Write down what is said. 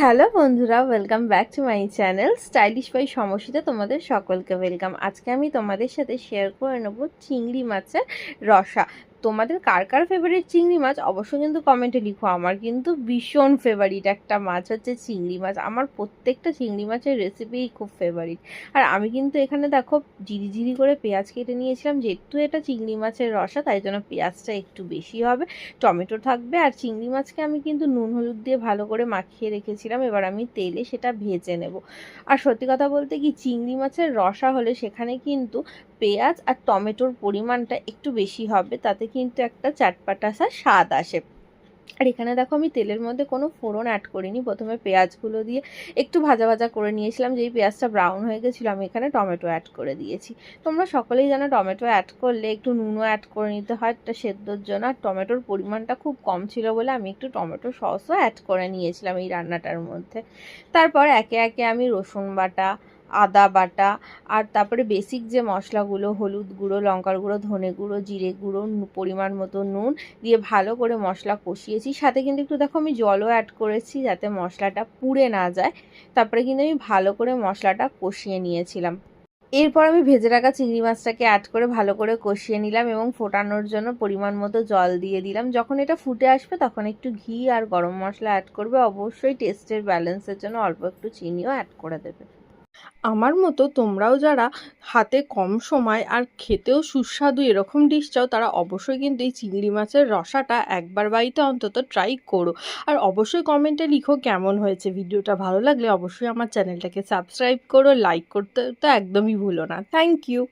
Hello বন্ধুরা, welcome back to my channel stylish by সমস্যাতে তোমাদের সকলকে ওয়েলকাম। আজকে আমি তোমাদের সাথে শেয়ার করে নেব চিংড়ি মাছের রসা। তোমাদের কার কার ফেভারিট চিংড়ি মাছ অবশ্যই কিন্তু কমেন্টে লিখো। আমার কিন্তু ভীষণ ফেভারিট একটা মাছ হচ্ছে চিংড়ি মাছ। আমার প্রত্যেকটা চিংড়ি মাছের রেসিপিই খুব ফেভারিট। আর আমি কিন্তু এখানে দেখো ঝিরি করে পেঁয়াজ কেটে নিয়েছিলাম, যেহেতু এটা চিংড়ি মাছের রসা তাই জন্য পেঁয়াজটা একটু বেশি হবে, টমেটো থাকবে। আর চিংড়ি মাছকে আমি কিন্তু নুন হলুদ দিয়ে ভালো করে মাখিয়ে রেখেছিলাম, এবার আমি তেলে সেটা ভেজে নেব। আর সত্যি কথা বলতে কি, চিংড়ি মাছের রসা হলে সেখানে কিন্তু পেঁয়াজ আর টমেটোর পরিমাণটা একটু বেশি হবে, তাতে কিন্তু একটা চাটপাটাসা স্বাদ আসে। আর এখানে দেখো আমি তেলের মধ্যে কোনো ফোড়ন অ্যাড করিনি, প্রথমে পেঁয়াজগুলো দিয়ে একটু ভাজা ভাজা করে নিয়েছিলাম। যেই পেঁয়াজটা ব্রাউন হয়ে গেছিলো আমি এখানে টমেটো অ্যাড করে দিয়েছি। তোমরা সকলেই জানো টমেটো অ্যাড করলে একটু নুনও অ্যাড করে নিতে হয় একটা সেদ্ধর জন্য। আর টমেটোর পরিমাণটা খুব কম ছিল বলে আমি একটু টমেটো সসও অ্যাড করে নিয়েছিলাম এই রান্নাটার মধ্যে। তারপর একে একে আমি রসুন বাটা, আদা বাটা, আর তারপরে বেসিক যে মশলাগুলো হলুদ গুঁড়ো, লঙ্কার গুঁড়ো, ধনে গুঁড়ো, জিরে গুঁড়ো, পরিমাণ মতো নুন দিয়ে ভালো করে মশলা কষিয়েছি। সাথে কিন্তু একটু দেখো আমি জলও অ্যাড করেছি যাতে মশলাটা পুড়ে না যায়। তারপরে কিন্তু আমি ভালো করে মশলাটা কষিয়ে নিয়েছিলাম। এরপর আমি ভেজে রাখা চিংড়ি মাছটাকে অ্যাড করে ভালো করে কষিয়ে নিলাম এবং ফোটানোর জন্য পরিমাণ মতো জল দিয়ে দিলাম। যখন এটা ফুটে আসবে তখন একটু ঘি আর গরম মশলা অ্যাড করবে, অবশ্যই টেস্টের ব্যালেন্সের জন্য অল্প একটু চিনিও অ্যাড করে দেবে। আমার মতো তোমরাও যারা হাতে কম সময় আর খেতেও সুস্বাদু এরকম ডিশ চাও, তারা অবশ্যই কিন্তু এই চিংড়ি মাছের রসাটা একবার বাড়িতে অন্তত ট্রাই করো। আর অবশ্যই কমেন্টে লিখো কেমন হয়েছে। ভিডিওটা ভালো লাগলে অবশ্যই আমার চ্যানেলটাকে সাবস্ক্রাইব করো, লাইক করতে তো একদমই ভুলো না। Thank you.